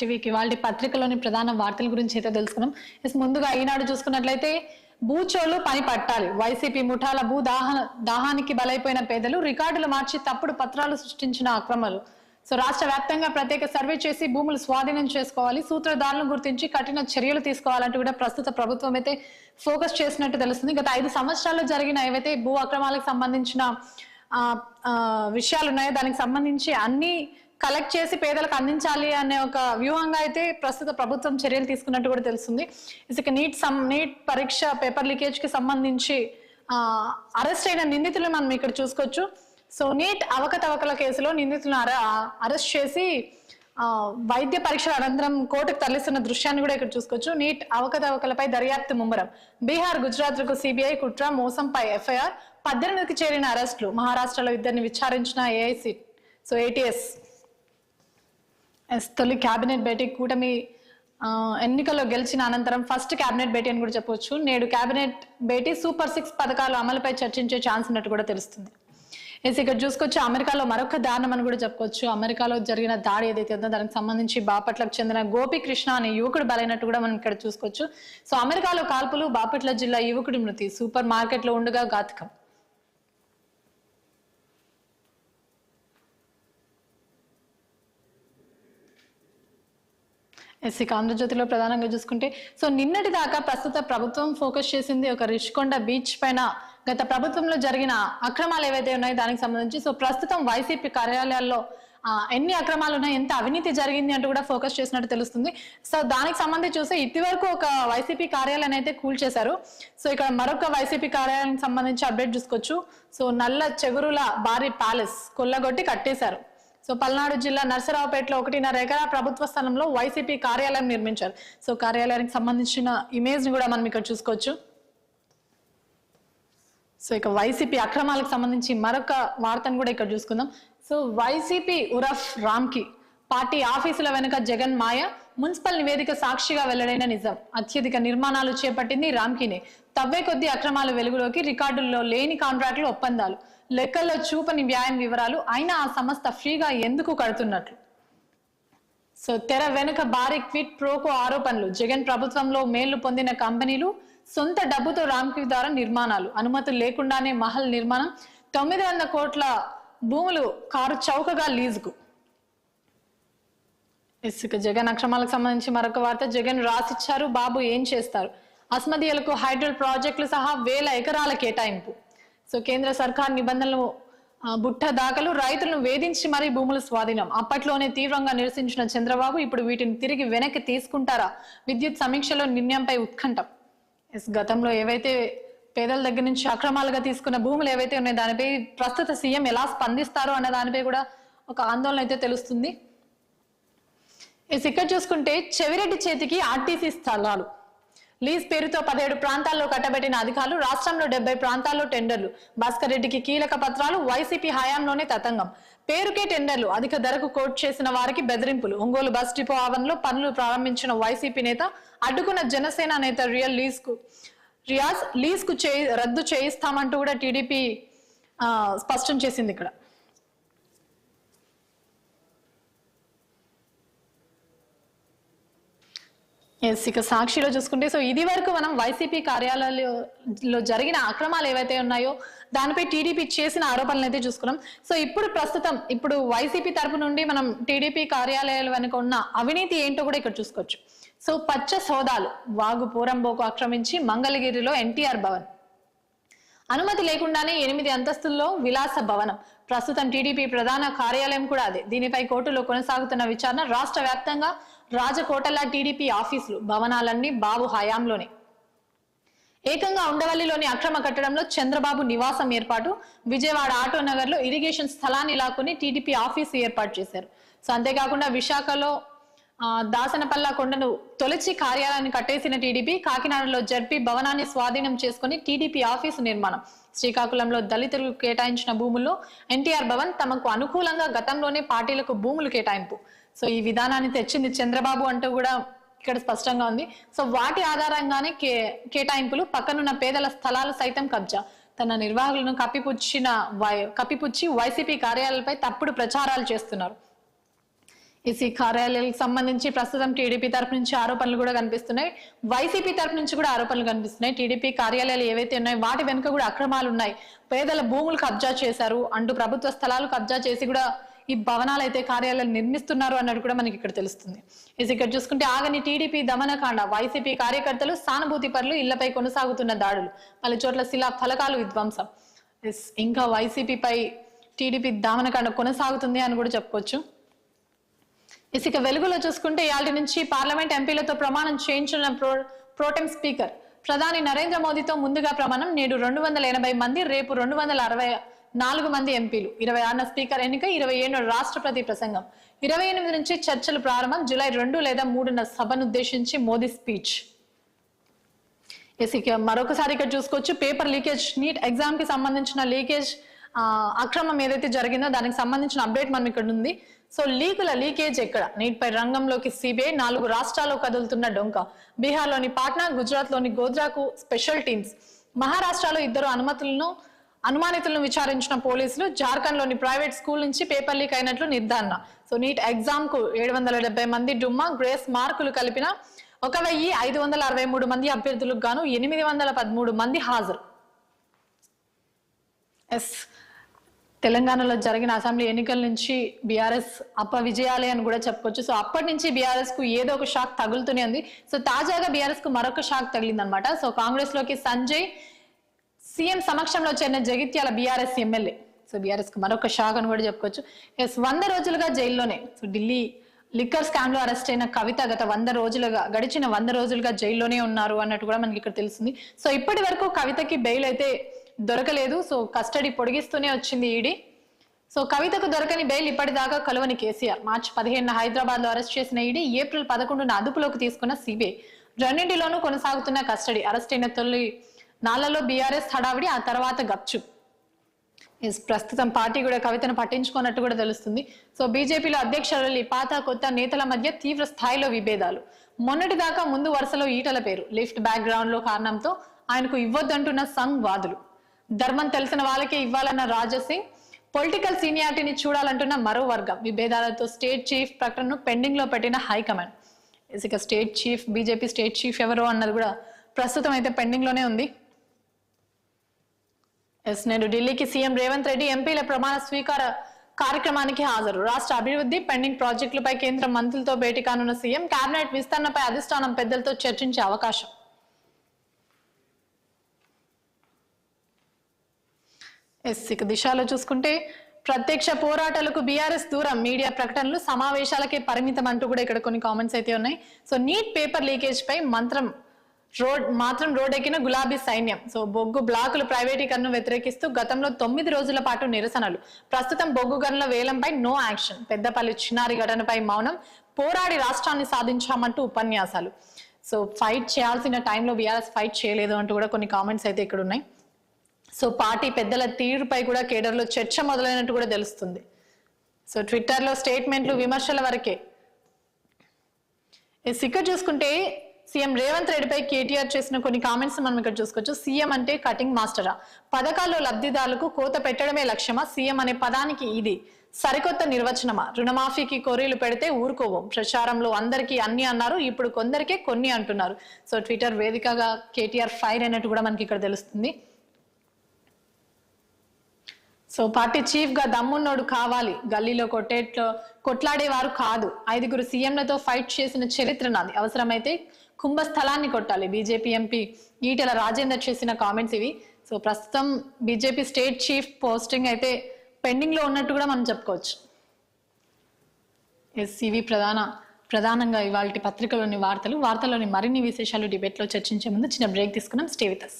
టీవీకి వాళ్ళ పత్రికలోని ప్రధాన వార్తల గురించి అయితే తెలుసుకున్నాం. ముందుగా ఈనాడు చూసుకున్నట్లయితే భూచోళ్లు పని పట్టాలి, వైసీపీ ముఠాల దాహానికి బలైపోయిన పేదలు, రికార్డులు మార్చి తప్పుడు పత్రాలు సృష్టించిన అక్రమాలు. రాష్ట్ర వ్యాప్తంగా ప్రత్యేక సర్వే చేసి భూములు స్వాధీనం చేసుకోవాలి, సూత్రధారులను గుర్తించి కఠిన చర్యలు తీసుకోవాలంటూ కూడా ప్రస్తుత ప్రభుత్వం అయితే ఫోకస్ చేసినట్టు తెలుస్తుంది. గత 5 సంవత్సరాల్లో జరిగిన ఏవైతే భూ అక్రమాలకు సంబంధించిన విషయాలు ఉన్నాయో దానికి సంబంధించి అన్ని కలెక్ట్ చేసి పేదలకు అందించాలి అనే ఒక వ్యూహంగా అయితే ప్రస్తుత ప్రభుత్వం చర్యలు తీసుకున్నట్టు కూడా తెలుస్తుంది. ఇక నీట్ పరీక్ష పేపర్ లీకేజ్ కి సంబంధించి అరెస్ట్ అయిన నిందితులు మనం ఇక్కడ చూసుకోవచ్చు. నీట్ అవకతవకల కేసులో నిందితులను అరెస్ట్ చేసి వైద్య పరీక్షల అనంతరం కోర్టుకు తరలిస్తున్న దృశ్యాన్ని కూడా ఇక్కడ చూసుకోవచ్చు. నీట్ అవకతవకలపై దర్యాప్తు ముమ్మరం. బీహార్, గుజరాత్ లకు సిబిఐ కుట్ర మోసంపై ఎఫ్ఐఆర్. 18కి చేరిన అరెస్టులు. మహారాష్ట్రలో ఇద్దరిని విచారించిన ఏటీఎస్. తొలి కేబినెట్ భేటీ. కూటమి ఎన్నికల్లో గెలిచిన అనంతరం ఫస్ట్ కేబినెట్ భేటీ అని కూడా చెప్పవచ్చు. నేడు కేబినెట్ భేటీ సూపర్ 6 పథకాల అమలుపై చర్చించే ఛాన్స్ ఉన్నట్టు కూడా తెలుస్తుంది. ఇక్కడ చూసుకోవచ్చు అమెరికాలో మరొక దారుణం అని కూడా చెప్పుకోవచ్చు. అమెరికాలో జరిగిన దాడి ఏదైతే ఉందో దానికి సంబంధించి బాపట్లకు చెందిన గోపీకృష్ణ అనే యువకుడు బలైనట్టు కూడా మనం ఇక్కడ చూసుకోవచ్చు. అమెరికాలో కాల్పులు, బాపట్ల జిల్లా యువకుడి మృతి. సూపర్ మార్కెట్ లో ఉండగా ఘాతకం. ఆంధ్రజ్యోతిలో ప్రధానంగా చూసుకుంటే నిన్నటి దాకా ప్రస్తుత ప్రభుత్వం ఫోకస్ చేసింది ఒక రిషికొండ బీచ్ పైన గత ప్రభుత్వంలో జరిగిన అక్రమాలు ఏవైతే ఉన్నాయో దానికి సంబంధించి. ప్రస్తుతం వైసీపీ కార్యాలయాల్లో ఎన్ని అక్రమాలు ఉన్నాయి, ఎంత అవినీతి జరిగింది అంటూ కూడా ఫోకస్ చేసినట్టు తెలుస్తుంది. దానికి సంబంధించి చూస్తే ఇదివరకు ఒక వైసీపీ కార్యాలయాన్ని అయితే కూల్చేశారు. ఇక్కడ మరొక వైసీపీ కార్యాలయానికి సంబంధించి అప్డేట్ చూసుకోవచ్చు. నల్ల చెగురుల భారీ ప్యాలెస్ కొల్లగొట్టి కట్టేశారు. పల్నాడు జిల్లా నర్సరావుపేటలో 1.5 ఎకరా ప్రభుత్వ స్థలంలో వైసీపీ కార్యాలయం నిర్మించారు. కార్యాలయానికి సంబంధించిన ఇమేజ్ ని కూడా మనం ఇక్కడ చూసుకోవచ్చు. ఇక వైసీపీ అక్రమాలకు సంబంధించి మరొక వార్తను కూడా ఇక్కడ చూసుకుందాం. వైసీపీ ఉరఫ్ రామ్కి పార్టీ ఆఫీసుల వెనుక జగన్ మాయ. మున్సిపల్ నివేదిక సాక్షిగా వెల్లడైన నిజం. అత్యధిక నిర్మాణాలు చేపట్టింది రామ్కినే. తవ్వే కొద్ది అక్రమాలు వెలుగులోకి. రికార్డుల్లో లేని కాంట్రాక్టులు, ఒప్పందాలు, లెక్కల్లో చూపని వ్యాయం వివరాలు. అయినా ఆ సంస్థ ఫ్రీగా ఎందుకు కడుతున్నట్లు. తెర వెనుక భారీ క్విట్ ప్రోకో ఆరోపణలు. జగన్ ప్రభుత్వంలో మేళ్లు పొందిన కంపెనీలు, సొంత డబ్బుతో రామ్కి ద్వారా నిర్మాణాలు, అనుమతులు లేకుండానే మహల్ నిర్మాణం, 900 కోట్ల భూములు కారు చౌకగా లీజుకు. జగన్ అక్రమాలకు సంబంధించి మరొక వార్త. జగన్ రాసిచ్చారు, బాబు ఏం చేస్తారు. అస్మదీయులకు హైడ్రల్ ప్రాజెక్టులు సహా 1000 ఎకరాల కేటాయింపు. కేంద్ర సర్కార్ నిబంధనలు బుట్ట దాఖలు. రైతులను వేధించి మరీ భూముల స్వాధీనం. అప్పట్లోనే తీవ్రంగా నిరసించిన చంద్రబాబు ఇప్పుడు వీటిని తిరిగి వెనక్కి తీసుకుంటారా. విద్యుత్ సమీక్షలో నిర్ణయంపై ఉత్కంఠం. గతంలో ఏవైతే పేదల దగ్గర నుంచి అక్రమాలుగా తీసుకున్న భూములు ఏవైతే ఉన్నాయో దానిపై ప్రస్తుత సీఎం ఎలా స్పందిస్తారో అన్న దానిపై కూడా ఒక ఆందోళన అయితే తెలుస్తుంది. ఇక్కడ చూసుకుంటే చెవిరెడ్డి చేతికి ఆర్టీసీ స్థలాలు. లీజ్ పేరుతో 17 ప్రాంతాల్లో కట్టబెట్టిన అధికారులు. రాష్ట్రంలో 70 ప్రాంతాల్లో టెండర్లు. భాస్కర్ రెడ్డికి కీలక పత్రాలు. వైసీపీ హయాంలోనే తతంగం. పేరుకే టెండర్లు. అధిక ధరకు కోట్ చేసిన వారికి బెదిరింపులు. ఒంగోలు బస్ డిపో ఆవరణలో పనులు ప్రారంభించిన వైసీపీ నేత అడ్డుకున్న జనసేన నేత రియాజ్ లీజ్ కు రద్దు చేయిస్తామంటూ కూడా టీడీపీ స్పష్టం చేసింది. ఇక్కడ ఇక సాక్షిలో చూసుకుంటే ఇది వరకు మనం వైసీపీ కార్యాలయాల్లో జరిగిన అక్రమాలు ఏవైతే ఉన్నాయో దానిపై టీడీపీ చేసిన ఆరోపణలు అయితే చూసుకున్నాం. ఇప్పుడు వైసీపీ తరపు నుండి మనం టీడీపీ కార్యాలయాల వెనుక ఉన్న అవినీతి ఏంటో కూడా ఇక్కడ చూసుకోవచ్చు. పచ్చ సోదాలు. వాగు పోరంబోకు ఆక్రమించి మంగళగిరిలో ఎన్టీఆర్ భవన్. అనుమతి లేకుండానే 8 అంతస్తుల్లో విలాస భవనం. ప్రస్తుతం టీడీపీ ప్రధాన కార్యాలయం కూడా అదే. దీనిపై కోర్టులో కొనసాగుతున్న విచారణ. రాష్ట్ర వ్యాప్తంగా రాజకోటల టీడీపీ ఆఫీసులు, భవనాలన్నీ బాబు హయాంలోనే. ఏకంగా ఉండవల్లిలోని అక్రమ కట్టడంలో చంద్రబాబు నివాసం ఏర్పాటు. విజయవాడ ఆటో నగర్ లో ఇరిగేషన్ స్థలాన్ని లాక్కుని టీడీపీ ఆఫీసు ఏర్పాటు చేశారు. అంతేకాకుండా విశాఖలో దాసనపల్ల కొండను తొలచి కార్యాలయాన్ని కట్టేసిన టీడీపీ. కాకినాడలో జడ్పీ భవనాన్ని స్వాధీనం చేసుకుని టీడీపీ ఆఫీసు నిర్మాణం. శ్రీకాకుళంలో దళితులకు కేటాయించిన భూముల్లో ఎన్టీఆర్ భవన్. తమకు అనుకూలంగా గతంలోనే పార్టీలకు భూములు కేటాయింపు. ఈ విధానాన్ని తెచ్చింది చంద్రబాబు అంటూ కూడా ఇక్కడ స్పష్టంగా ఉంది. వాటి ఆధారంగానే కేటాయింపులు. పక్కనున్న పేదల స్థలాలు సైతం కబ్జా. తన నిర్వాహకులను కప్పిపుచ్చి వైసీపీ కార్యాలయాలపై తప్పుడు ప్రచారాలు చేస్తున్నారు. ఈసీ కార్యాలయాలకు సంబంధించి ప్రస్తుతం టీడీపీ తరపు నుంచి ఆరోపణలు కూడా కనిపిస్తున్నాయి, వైసీపీ తరపు నుంచి కూడా ఆరోపణలు కనిపిస్తున్నాయి. టీడీపీ కార్యాలయాలు ఏవైతే ఉన్నాయో వాటి వెనుక కూడా అక్రమాలు ఉన్నాయి, పేదల భూములు కబ్జా చేశారు అంటూ ప్రభుత్వ స్థలాలు కబ్జా చేసి కూడా ఈ భవనాలు అయితే కార్యాలయాలు నిర్మిస్తున్నారు అన్నట్టు కూడా మనకి ఇక్కడ తెలుస్తుంది. ఇక్కడ చూసుకుంటే ఆగని టీడీపీ దమనకాండ, వైసీపీ కార్యకర్తలు సానుభూతి పరులు ఇళ్లపై కొనసాగుతున్న దాడులు, పలు చోట్ల శిలా ఫలకాలు విధ్వంసం. ఇంకా వైసీపీపై టీడీపీ దమనకాండ కొనసాగుతుంది అని కూడా చెప్పుకోవచ్చు. ఇక వెలుగులో చూసుకుంటే ఇవాళ నుంచి పార్లమెంట్ ఎంపీలతో ప్రమాణం చేయించిన ప్రోటెం స్పీకర్ ప్రధాని నరేంద్ర మోదీతో ముందుగా ప్రమాణం. నేడు 280 మంది, రేపు 264 మంది ఎంపీలు. 26న స్పీకర్ ఎన్నిక, 27న రాష్ట్రపతి ప్రసంగం, 28 నుంచి చర్చలు ప్రారంభం. జూలై 2 లేదా 3న సభను ఉద్దేశించి మోదీ స్పీచ్. మరొకసారి ఇక్కడ చూసుకోవచ్చు, పేపర్ లీకేజ్, నీట్ ఎగ్జామ్ కి సంబంధించిన లీకేజ్ అక్రమం ఏదైతే జరిగిందో దానికి సంబంధించిన అప్డేట్ మనం ఇక్కడ ఉంది. సో లీకేజ్ ఎక్కడ? నీట్ పై రంగంలోకి సిబిఐ, 4 రాష్ట్రాల్లో కదులుతున్న డొంక. బీహార్లోని పాట్నా, గుజరాత్ లోని గోధ్రాకు స్పెషల్ టీమ్స్, మహారాష్ట్రలో 2 అనుమానితులను విచారించిన పోలీసులు, జార్ఖండ్ లోని ప్రైవేట్ స్కూల్ నుంచి పేపర్ లీక్ అయినట్లు నిర్ధారణ. సో నీట్ ఎగ్జామ్ కు 770 మంది డుమ్మా, గ్రేస్ మార్కులు కలిపిన 1563 మంది అభ్యర్థులకు గాను 813 మంది హాజరు. తెలంగాణలో జరిగిన అసెంబ్లీ ఎన్నికల నుంచి బీఆర్ఎస్ విజయాలే అని కూడా చెప్పుకోవచ్చు. సో అప్పటి నుంచి బీఆర్ఎస్ కు ఏదో ఒక షాక్ తగులుతూనే ఉంది. సో తాజాగా బీఆర్ఎస్ కు మరొక షాక్ తగిలిందనమాట. సో కాంగ్రెస్ లోకి సంజయ్, సీఎం సమక్షంలో చేరిన Jagtial BRS MLA. So BRS కు మరొక షాక్ అని కూడా చెప్పుకోవచ్చు. 100 రోజులుగా జైల్లోనే. సో ఢిల్లీ లిక్కర్ స్కామ్ లో అరెస్ట్ అయిన కవిత గడిచిన 100 రోజులుగా జైల్లోనే ఉన్నారు అన్నట్టు కూడా మనకి ఇక్కడ తెలుస్తుంది. సో ఇప్పటి వరకు కవితకి బెయిల్ అయితే దొరకలేదు. సో కస్టడీ పొడిగిస్తూనే వచ్చింది ఈడీ. సో కవితకు దొరకని బెయిల్ ఇప్పటిదాకా కలువని కేసీఆర్. మార్చి 15న హైదరాబాద్ లో అరెస్ట్ చేసిన ఈడీ, ఏప్రిల్ 11న అదుపులోకి తీసుకున్న సిబిఐ. రెండింటిలోనూ కొనసాగుతున్న కస్టడీ. అరెస్ట్ అయిన తొలి నాళ్లలో బీఆర్ఎస్ హడావిడి, ఆ తర్వాత గప్చుప్. ప్రస్తుతం పార్టీ కూడా కవితను పట్టించుకున్నట్టు కూడా తెలుస్తుంది. సో బీజేపీలో అధ్యక్షులు పాత కొత్త నేతల మధ్య తీవ్ర స్థాయిలో విభేదాలు. మొన్నటి దాకా ముందు వరుసలో ఈటల పేరు, లిఫ్ట్ బ్యాక్ గ్రౌండ్ లో కారణంతో ఆయనకు ఇవ్వొద్దంటున్న సంఘ్ వాదులు, ధర్మం తెలిసిన వాళ్ళకే ఇవ్వాలన్న రాజసింగ్, పొలిటికల్ సీనియారిటీని చూడాలంటున్న మరో వర్గం. విభేదాలతో స్టేట్ చీఫ్ ప్రకటనను పెండింగ్ లో పెట్టిన హైకమాండ్. ఇక state chief, BJP state chief ఎవరో అన్నది కూడా ప్రస్తుతం అయితే పెండింగ్ లోనే ఉంది. నేడు ఢిల్లీకి సీఎం రేవంత్ రెడ్డి ఎంపీల ప్రమాణ స్వీకార కార్యక్రమానికి హాజరు. రాష్ట్ర అభివృద్ధి, పెండింగ్ ప్రాజెక్టులపై కేంద్ర మంత్రులతో భేటీ కానున్న సీఎం. కేబినెట్ విస్తరణపై అధిష్టానం పెద్దలతో చర్చించే అవకాశం. ఇక దిశలో చూసుకుంటే ప్రత్యక్ష పోరాటాలకు బీఆర్ఎస్ దూరం, మీడియా ప్రకటనలు సమావేశాలకే పరిమితం అంటూ కూడా ఇక్కడ కొన్ని కామెంట్స్ అయితే ఉన్నాయి. సో నీట్ పేపర్ లీకేజ్ పై మాత్రం రోడ్డెక్కిన గులాబీ సైన్యం. సో బొగ్గు బ్లాకులు ప్రైవేటీకరణను వ్యతిరేకిస్తూ గతంలో 9 రోజుల పాటు నిరసనలు. ప్రస్తుతం బొగ్గు గనుల వేలంపై నో యాక్షన్. పెద్దపల్లి చిన్నారి ఘటనపై మౌనం. పోరాడి రాష్ట్రాన్ని సాధించామంటూ ఉపన్యాసాలు. సో ఫైట్ చేయాల్సిన టైంలో బీఆర్ఎస్ ఫైట్ చేయలేదు అంటూ కూడా కొన్ని కామెంట్స్ అయితే ఇక్కడ ఉన్నాయి. సో పార్టీ పెద్దల తీరుపై కూడా కేడర్లో చర్చ మొదలైనట్టు కూడా తెలుస్తుంది. సో ట్విట్టర్లో స్టేట్మెంట్లు, విమర్శల వరకే. ఇక్కడ చూసుకుంటే సీఎం రేవంత్ రెడ్డిపై కేటీఆర్ చేసిన కొన్ని కామెంట్స్ మనం ఇక్కడ చూసుకోవచ్చు. సీఎం అంటే కటింగ్ మాస్టరా? పథకాల్లో లబ్ధిదారులకు కోత పెట్టడమే లక్ష్యమా? సీఎం అనే పదానికి ఇది సరికొత్త నిర్వచనమా? రుణమాఫీకి కొర్రీలు పెడితే ఊరుకోవం. ప్రచారంలో అందరికీ అన్ని అన్నారు, ఇప్పుడు కొందరికే కొన్ని అంటున్నారు. సో ట్విట్టర్ వేదికగా కేటీఆర్ ఫైర్ అయినట్టు కూడా మనకి ఇక్కడ తెలుస్తుంది. సో పార్టీ చీఫ్ గా దమ్మున్నోడు కావాలి, గల్లీలో కొట్లాడేవారు కాదు. 5 సీఎంలతో ఫైట్ చేసిన చరిత్ర నాది, అవసరమైతే కుంభస్థలాన్ని కొట్టాలి. బీజేపీ ఎంపీ ఈటెల రాజేందర్ చేసిన కామెంట్స్ ఇవి. సో ప్రస్తుతం బీజేపీ స్టేట్ చీఫ్ పోస్టింగ్ అయితే పెండింగ్ లో ఉన్నట్టు కూడా మనం చెప్పుకోవచ్చు. ఇవి ప్రధానంగా ఇవాళ పత్రికలోని వార్తల్లోని మరిన్ని విశేషాలు డిబేట్ లో చర్చించే ముందు చిన్న బ్రేక్ తీసుకున్నాం. Stay with us.